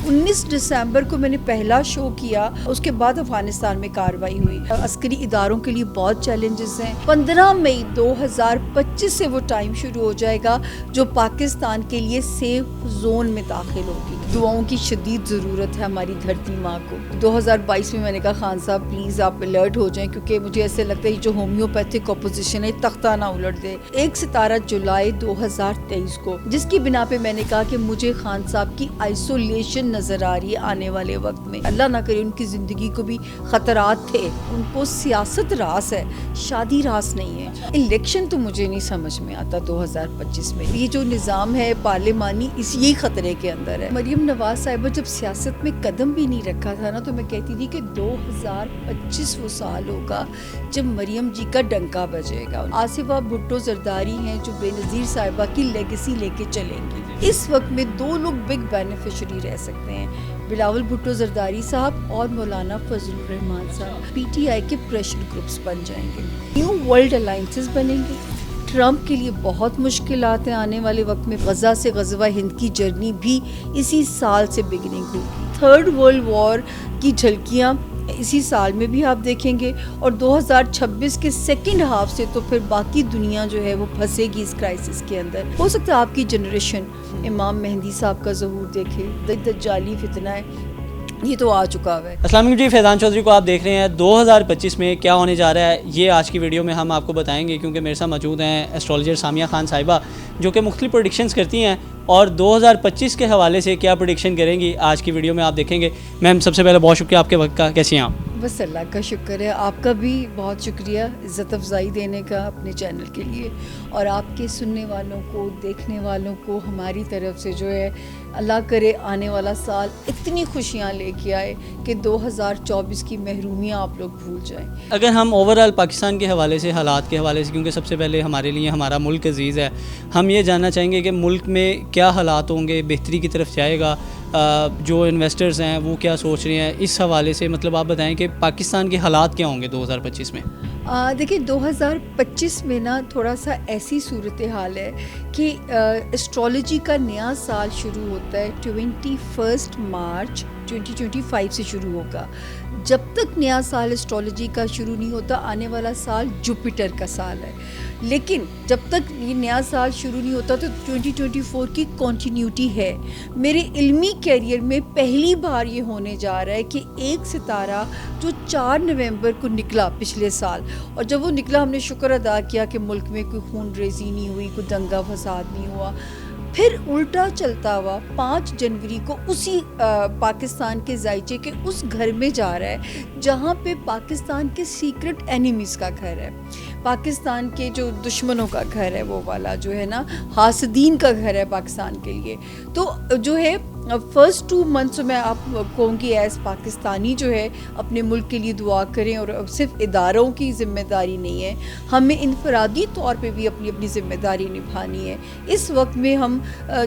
19 دسمبر کو میں نے پہلا شو کیا، اس کے بعد افغانستان میں کارروائی ہوئی۔ عسکری اداروں کے لیے بہت چیلنجز ہیں۔ 15 مئی 2025 سے وہ ٹائم شروع ہو جائے گا جو پاکستان کے لیے سیف زون میں داخل ہوگی۔ دعاؤں کی شدید ضرورت ہے ہماری دھرتی ماں کو۔ 2022 میں نے کہا خان صاحب پلیز آپ الرٹ ہو جائیں، کیونکہ مجھے ایسے لگتا ہے جو ہومیوپیتھک اپوزیشن ہے تختہ نہ الٹ دے۔ 1 ستارہ جولائی 2023 کو جس کی بنا پہ میں نے کہا کہ مجھے خان صاحب کی آئسولیشن نظر آ رہی ہے آنے والے وقت میں۔ اللہ نہ کرے ان کی زندگی کو بھی خطرات تھے، ان کو سیاست راس ہے، شادی راس نہیں ہے۔ الیکشن تو مجھے نہیں سمجھ میں آتا 2025 میں، یہ جو نظام ہے پارلیمانی یہی خطرے کے اندر ہے۔ مریم نواز صاحبہ جب سیاست میں قدم بھی نہیں رکھا تھا نا، تو میں کہتی تھی کہ 2025 وہ سال ہوگا جب مریم جی کا ڈنکا بجے گا۔ آصفہ بھٹو زرداری ہیں جو بے نظیر صاحبہ کی لیگیسی لے کے چلیں گی۔ اس وقت میں 2 لوگ بگ بینیفیشری رہ سکتے ہیں، بلاول بھٹو زرداری صاحب اور مولانا فضل الرحمان صاحب۔ پی ٹی آئی کے پریشر گروپس بن جائیں گے، نیو ورلڈ الائنسز بنیں گے۔ ٹرمپ کے لیے بہت مشکلات ہیں آنے والے وقت میں۔ غزہ سے غزوہ ہند کی جرنی بھی اسی سال سے بگننگ ہوگی۔ 3rd ورلڈ وار کی جھلکیاں اسی سال میں بھی آپ دیکھیں گے، اور 2026 کے سیکنڈ ہاف سے تو پھر باقی دنیا جو ہے وہ پھنسے گی اس کرائسس کے اندر۔ ہو سکتا ہے آپ کی جنریشن امام مہدی صاحب کا ظہور دیکھے، دجالی فتنہ ہے، یہ تو آ چکا ہے۔ السلام علیکم جی، فیضان چودھری کو آپ دیکھ رہے ہیں۔ 2025 میں کیا ہونے جا رہا ہے یہ آج کی ویڈیو میں ہم آپ کو بتائیں گے، کیونکہ میرے ساتھ موجود ہیں ایسٹرولوجر سامیہ خان صاحبہ جو کہ مختلف پریڈکشنز کرتی ہیں، اور 2025 کے حوالے سے کیا پریڈکشن کریں گی آج کی ویڈیو میں آپ دیکھیں گے۔ میم سب سے پہلے بہت شکریہ آپ کے وقت کا، کیسی ہیں آپ؟ بس اللہ کا شکر ہے، آپ کا بھی بہت شکریہ عزت افزائی دینے کا اپنے چینل کے لیے، اور آپ کے سننے والوں کو دیکھنے والوں کو ہماری طرف سے جو ہے اللہ کرے آنے والا سال اتنی خوشیاں لے کے آئے کہ 2024 کی محرومیاں آپ لوگ بھول جائیں۔ اگر ہم اوورآل پاکستان کے حوالے سے، حالات کے حوالے سے، کیونکہ سب سے پہلے ہمارے لیے ہمارا ملک عزیز ہے، ہم یہ جاننا چاہیں گے کہ ملک میں کیا حالات ہوں گے، بہتری کی طرف جائے گا، جو انویسٹرز ہیں وہ کیا سوچ رہے ہیں اس حوالے سے، مطلب آپ بتائیں کہ پاکستان کے حالات کیا ہوں گے 2025 میں؟ دیکھیں 2025 میں نا تھوڑا سا ایسی صورتحال ہے کہ اسٹرالوجی کا نیا سال شروع ہوتا ہے 21 مارچ 2025 سے شروع ہوگا۔ جب تک نیا سال اسٹرالوجی کا شروع نہیں ہوتا، آنے والا سال جوپیٹر کا سال ہے، لیکن جب تک یہ نیا سال شروع نہیں ہوتا تو 2024 کی کنٹینیوٹی ہے۔ میرے علمی کیریئر میں پہلی بار یہ ہونے جا رہا ہے کہ 1 ستارہ جو 4 نومبر کو نکلا پچھلے سال، اور جب وہ نکلا ہم نے شکر ادا کیا کہ ملک میں کوئی خون ریزی نہیں ہوئی، کوئی دنگا فساد نہیں ہوا۔ پھر الٹا چلتا ہوا 5 جنوری کو اسی پاکستان کے ذائچے کے اس گھر میں جا رہا ہے جہاں پہ پاکستان کے سیکرٹ اینیمیز کا گھر ہے، پاکستان کے جو دشمنوں کا گھر ہے، وہ والا جو ہے نا حاسدین کا گھر ہے پاکستان کے لیے۔ تو جو ہے فرسٹ 2 منتھس میں آپ کہوں گی ایز پاکستانی جو ہے اپنے ملک کے لیے دعا کریں، اور صرف اداروں کی ذمہ داری نہیں ہے، ہمیں انفرادی طور پہ بھی اپنی اپنی ذمہ داری نبھانی ہے۔ اس وقت میں ہم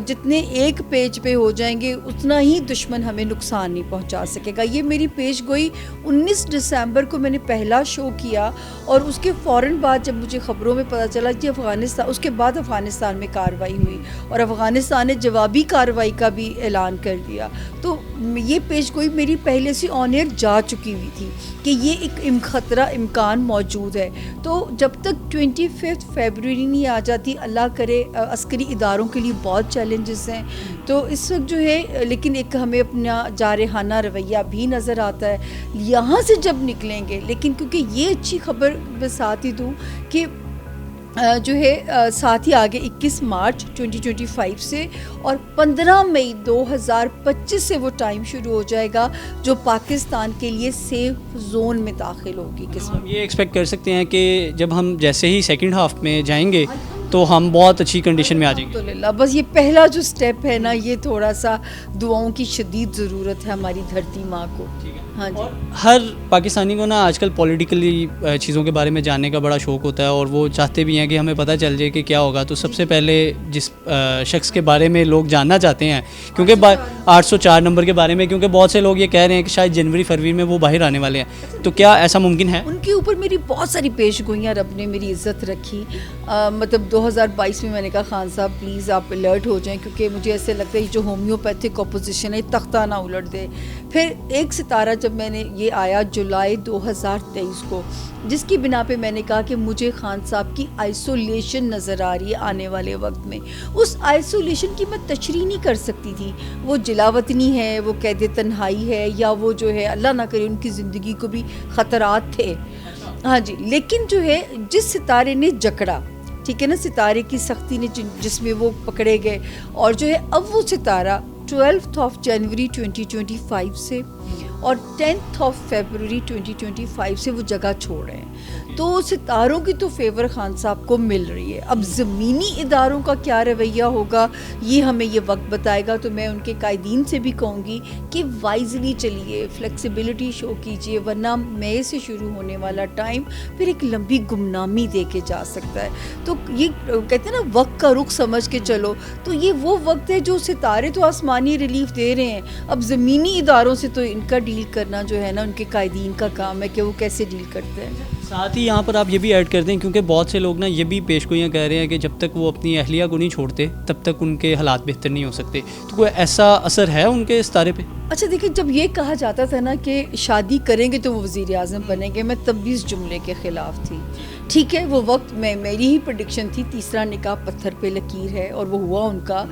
جتنے ایک پیج پہ ہو جائیں گے اتنا ہی دشمن ہمیں نقصان نہیں پہنچا سکے گا۔ یہ میری پیش گوئی 19 دسمبر کو میں نے پہلا شو کیا، اور اس کے فوراً بعد جب مجھے خبروں میں پتہ چلا کہ افغانستان، اس کے بعد افغانستان میں کارروائی ہوئی، اور افغانستان نے جوابی کارروائی کا بھی اعلان کر دیا، تو یہ پیش گوئی میری پہلے سے آن ایئر جا چکی ہوئی تھی کہ یہ ایک خطرہ امکان موجود ہے۔ تو جب تک 25 فیبروری نہیں آ جاتی، اللہ کرے، عسکری اداروں کے لیے بہت چیلنجز ہیں، تو اس وقت جو ہے لیکن ایک ہمیں اپنا جارحانہ رویہ بھی نظر آتا ہے یہاں سے جب نکلیں گے۔ لیکن کیونکہ یہ اچھی خبر میں ساتھ ہی دوں کہ جو ہے ساتھ ہی آگے 21 مارچ 2025 سے اور 15 مئی 2025 سے وہ ٹائم شروع ہو جائے گا جو پاکستان کے لیے سیف زون میں داخل ہوگی۔ ہم یہ ایکسپیکٹ کر سکتے ہیں کہ جب ہم جیسے ہی سیکنڈ ہاف میں جائیں گے تو ہم بہت اچھی کنڈیشن میں آ جائیں گے؟ الحمدللہ، بس یہ پہلا جو سٹیپ ہے نا، یہ تھوڑا سا دعاؤں کی شدید ضرورت ہے ہماری دھرتی ماں کو۔ ہاں جی، ہر پاکستانی کو نا آج کل پولیٹیکلی چیزوں کے بارے میں جاننے کا بڑا شوق ہوتا ہے، اور وہ چاہتے بھی ہیں کہ ہمیں پتہ چل جائے کہ کیا ہوگا۔ تو سب سے پہلے جس شخص کے بارے میں لوگ جاننا چاہتے ہیں، کیونکہ 804 نمبر کے بارے میں، کیونکہ بہت سے لوگ یہ کہہ رہے ہیں کہ شاید جنوری فروری میں وہ باہر آنے والے ہیں، تو کیا ایسا ممکن ہے؟ ان کے اوپر میری بہت ساری پیش گوئیاں رب نے میری عزت رکھی، مطلب 2022 میں میں نے کہا خان صاحب پلیز آپ الرٹ ہو جائیں، کیونکہ مجھے ایسے لگتا ہے یہ جو ہومیوپیتھک اپوزیشن ہے تختہ نہ الٹ دے. پھر ایک ستارہ جب میں نے یہ آیا جولائی 2023 کو، جس کی بنا پہ میں نے کہا کہ مجھے خان صاحب کی آئسولیشن نظر آ رہی ہے آنے والے وقت میں. اس آئسولیشن کی میں تشریح نہیں کر سکتی تھی، وہ جلاوطنی ہے، وہ قید تنہائی ہے، یا وہ جو ہے اللہ نہ کرے ان کی زندگی کو بھی خطرات تھے. ہاں جی، لیکن جو ہے جس ستارے نے جکڑا، ٹھیک ہے نا، ستارے کی سختی نے جس میں وہ پکڑے گئے، اور جو ہے اب وہ ستارہ 12 جنوری 2025 سے اور 10 فیبروری 2025 سے وہ جگہ چھوڑ رہے ہیں. تو ستاروں کی تو فیور خان صاحب کو مل رہی ہے. اب زمینی اداروں کا کیا رویہ ہوگا یہ ہمیں یہ وقت بتائے گا. تو میں ان کے قائدین سے بھی کہوں گی کہ وائزلی چلیے، فلیکسیبلٹی شو کیجیے، ورنہ مئی سے شروع ہونے والا ٹائم پھر ایک لمبی گمنامی دے کے جا سکتا ہے. تو یہ کہتے ہیں نا وقت کا رخ سمجھ کے چلو، تو یہ وہ وقت ہے جو ستارے تو آسمانی ریلیف دے رہے ہیں، اب زمینی اداروں سے تو ان کا ڈیل کرنا جو ہے نا ان کے قائدین کا کام ہے کہ وہ کیسے ڈیل کرتے ہیں. ساتھ ہی یہاں پر آپ یہ بھی ایڈ کر دیں، کیونکہ بہت سے لوگ نا یہ بھی پیش گوئیاں کہہ رہے ہیں کہ جب تک وہ اپنی اہلیہ کو نہیں چھوڑتے تب تک ان کے حالات بہتر نہیں ہو سکتے. تو کوئی ایسا اثر ہے ان کے ستارے پہ؟ اچھا دیکھیں، جب یہ کہا جاتا تھا نا کہ شادی کریں گے تو وہ وزیر اعظم بنیں گے، میں تب بھی اس جملے کے خلاف تھی. ٹھیک ہے، وہ وقت میں میری ہی پریڈکشن تھی، تیسرا نکاح پتھر پہ لکیر ہے، اور وہ ہوا ان کا.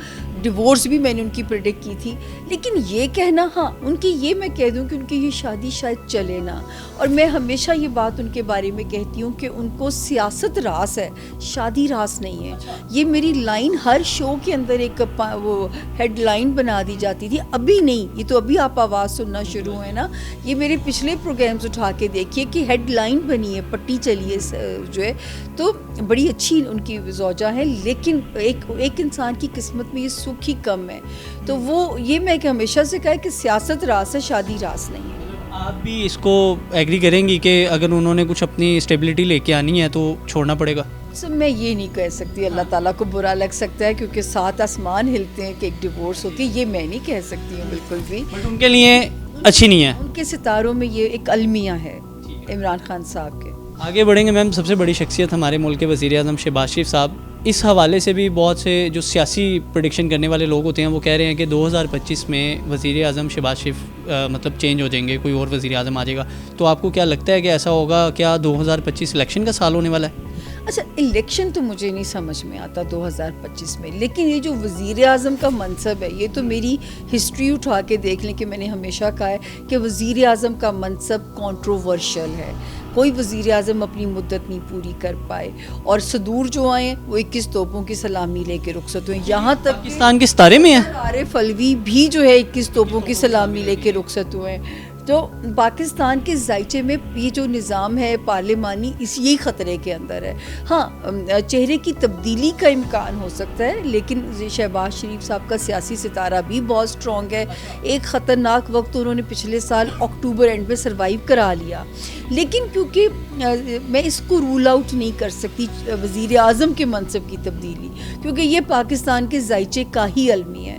ڈیورس بھی میں نے ان کی پریڈکٹ کی تھی. لیکن یہ کہنا، ہاں ان کی یہ میں کہہ دوں کہ ان کی یہ شادی شاید چلے نہ. اور میں ہمیشہ یہ بات ان کے بارے میں کہتی ہوں کہ ان کو سیاست راس ہے، شادی راس نہیں ہے. یہ میری لائن ہر شو کے اندر ایک وہ ہیڈ لائن بنا دی جاتی تھی. ابھی نہیں، یہ تو ابھی آپ آواز سننا شروع ہوئے نا. یہ میرے پچھلے پروگرامز اٹھا کے دیکھیے کہ ہیڈ لائن بنی ہے، پٹی چلی ہے جو ہے. تو بڑی اچھی ان کی زوجہ ہے، لیکن ایک انسان کی قسمت میں یہ سکھ ہی کم ہے. تو وہ یہ میں کہ ہمیشہ سے کہا کہ سیاست راس ہے، شادی راس نہیں ہے. آپ بھی اس کو ایگری کریں گی کہ اگر انہوں نے کچھ اپنی اسٹیبلٹی لے کے آنی ہے تو چھوڑنا پڑے گا؟ سب میں یہ نہیں کہہ سکتی، اللہ تعالیٰ کو برا لگ سکتا ہے کیونکہ 7 آسمان ہلتے ہیں کہ ایک ڈیورس ہوتی ہے، یہ میں نہیں کہہ سکتی ہوں بالکل بھی. بٹ ان کے لیے اچھی نہیں ہے. ان کے ستاروں میں یہ ایک المیہ ہے عمران خان صاحب کے. آگے بڑھیں گے میم. سب سے بڑی شخصیت ہمارے ملک کے وزیر اعظم شہباز شریف صاحب، اس حوالے سے بھی بہت سے جو سیاسی پریڈکشن کرنے والے لوگ ہوتے ہیں وہ کہہ رہے ہیں کہ 2025 میں وزیر اعظم شہباز شریف مطلب چینج ہو جائیں گے، کوئی اور وزیر اعظم آ جائے گا. تو آپ کو کیا لگتا ہے کہ ایسا ہوگا؟ کیا 2025 الیکشن کا سال ہونے والا ہے؟ اچھا، الیکشن تو مجھے نہیں سمجھ میں آتا 2025 میں، لیکن یہ جو وزیر اعظم کا منصب ہے، یہ تو میری ہسٹری اٹھا کے دیکھ لیں کہ میں نے ہمیشہ کہا ہے کہ وزیر اعظم کا منصب کنٹروورشل ہے. کوئی وزیر اعظم اپنی مدت نہیں پوری کر پائے، اور صدور جو آئے وہ 21 توپوں کی سلامی لے کے رخصت ہوئے. یہاں تک پاکستان کے ستارے میں ہیں عارف الوی بھی جو ہے 21 توپوں کی سلامی لے کے رخصت ہوئے. تو پاکستان کے ذائچے میں یہ جو نظام ہے پارلیمانی، یہی خطرے کے اندر ہے. ہاں، چہرے کی تبدیلی کا امکان ہو سکتا ہے، لیکن شہباز شریف صاحب کا سیاسی ستارہ بھی بہت سٹرونگ ہے. ایک خطرناک وقت انہوں نے پچھلے سال اکتوبر اینڈ میں سروائیو کرا لیا. لیکن کیونکہ میں اس کو رول آؤٹ نہیں کر سکتی وزیر اعظم کے منصب کی تبدیلی، کیونکہ یہ پاکستان کے ذائچے کا ہی المیہ ہے.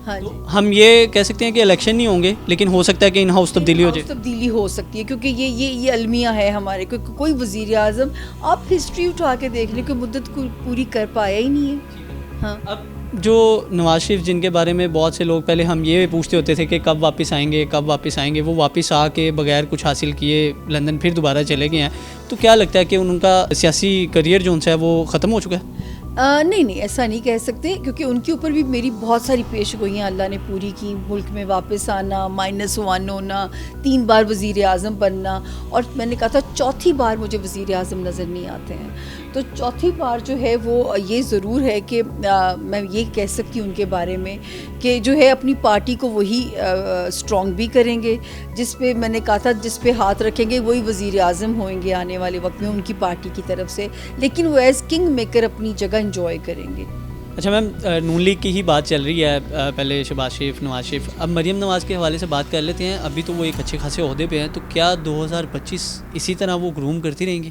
ہاں جی، ہم یہ کہہ سکتے ہیں کہ الیکشن نہیں ہوں گے، لیکن ہو سکتا ہے کہ ان ہاؤس تبدیلی ہو جائے. تبدیلی ہو سکتی ہے، کیونکہ یہ المیہ ہے ہمارے. کوئی وزیر اعظم آپ ہسٹری اٹھا کے دیکھ لیں کہ مدت کو پوری کر پایا ہی نہیں ہے. ہاں، اب جو نواز شریف جن کے بارے میں بہت سے لوگ پہلے ہم یہ پوچھتے ہوتے تھے کہ کب واپس آئیں گے کب واپس آئیں گے، وہ واپس آ کے بغیر کچھ حاصل کیے لندن پھر دوبارہ چلے گئے ہیں. تو کیا لگتا ہے کہ ان کا سیاسی کریئر جو ان سے ہے وہ ختم ہو چکا ہے؟ نہیں، ایسا نہیں کہہ سکتے، کیونکہ ان کے اوپر بھی میری بہت ساری پیش گوئیاں اللہ نے پوری کی. ملک میں واپس آنا، -1 ہونا، 3 بار وزیر اعظم بننا، اور میں نے کہا تھا چوتھی بار مجھے وزیر اعظم نظر نہیں آتے ہیں. تو چوتھی بار جو ہے وہ یہ ضرور ہے کہ میں یہ کہہ سکتی ہوں ان کے بارے میں کہ جو ہے اپنی پارٹی کو وہی اسٹرانگ بھی کریں گے، جس پہ میں نے کہا تھا جس پہ ہاتھ رکھیں گے وہی وزیر اعظم ہوئیں گے آنے والے وقت میں ان کی پارٹی کی طرف سے. لیکن وہ ایز کنگ میکر اپنی جگہ انجوائے کریں گے. اچھا میم، نون لیگ کی ہی بات چل رہی ہے، پہلے شہباز شریف، نواز شریف، اب مریم نواز کے حوالے سے بات کر لیتے ہیں. ابھی تو وہ ایک اچھے خاصے عہدے پہ ہیں، تو کیا 2025 اسی طرح وہ گروم کرتی رہیں گی؟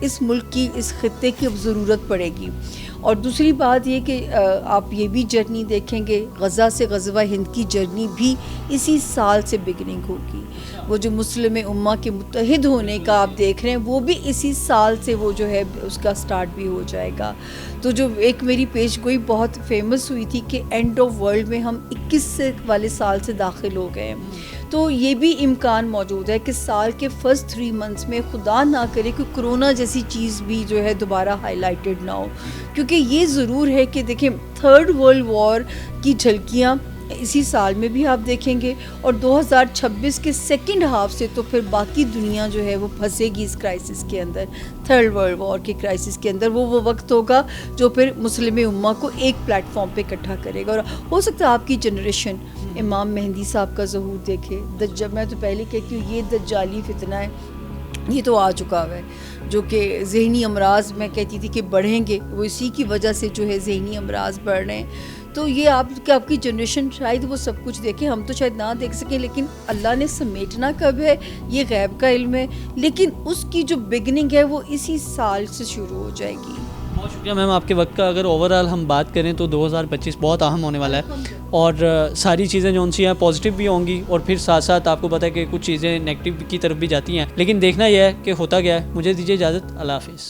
اس ملک کی اس خطے کی اب ضرورت پڑے گی. اور دوسری بات یہ کہ آپ یہ بھی جرنی دیکھیں گے, غزہ سے غزوہ ہند کی جرنی بھی اسی سال سے بگننگ ہوگی. وہ جو مسلم امہ کے متحد ہونے کا آپ دیکھ رہے ہیں وہ بھی اسی سال سے وہ جو ہے اس کا سٹارٹ بھی ہو جائے گا. تو جو ایک میری پیش گوئی بہت فیمس ہوئی تھی کہ اینڈ آف ورلڈ میں ہم 21 والے سال سے داخل ہو گئے ہیں, تو یہ بھی امکان موجود ہے کہ سال کے فرسٹ 3 منتھس میں خدا نہ کرے کہ کرونا جیسی چیز بھی جو ہے دوبارہ ہائی لائٹڈ نہ ہو. کیونکہ یہ ضرور ہے کہ دیکھیں تھرڈ ورلڈ وار کی جھلکیاں اسی سال میں بھی آپ دیکھیں گے, اور 2026 کے سیکنڈ ہاف سے تو پھر باقی دنیا جو ہے وہ پھنسے گی اس کرائسس کے اندر, تھرڈ ورلڈ وار کے کرائسس کے اندر. وہ وقت ہوگا جو پھر مسلم امہ کو ایک پلیٹ فارم پہ اکٹھا کرے گا. اور ہو سکتا ہے آپ کی جنریشن امام مہدی صاحب کا ظہور دیکھے. جب میں تو پہلے کہتی ہوں یہ دجالی فتنہ ہے, یہ تو آ چکا ہوا ہے, جو کہ ذہنی امراض میں کہتی تھی کہ بڑھیں گے, وہ اسی کی وجہ سے جو ہے ذہنی امراض بڑھ رہے ہیں. تو یہ آپ کی جنریشن شاید وہ سب کچھ دیکھیں, ہم تو شاید نہ دیکھ سکیں, لیکن اللہ نے سمیٹنا کب ہے یہ غیب کا علم ہے. لیکن اس کی جو بگننگ ہے وہ اسی سال سے شروع ہو جائے گی. بہت شکریہ میم آپ کے وقت کا. اگر اوور آل ہم بات کریں تو 2025 بہت اہم ہونے والا ہے, اور ساری چیزیں جو ان سی ہیں پازیٹیو بھی ہوں گی, اور پھر ساتھ ساتھ آپ کو پتہ ہے کہ کچھ چیزیں نیگیٹو کی طرف بھی جاتی ہیں, لیکن دیکھنا یہ ہے کہ ہوتا کیا ہے. مجھے دیجیے اجازت, اللہ حافظ.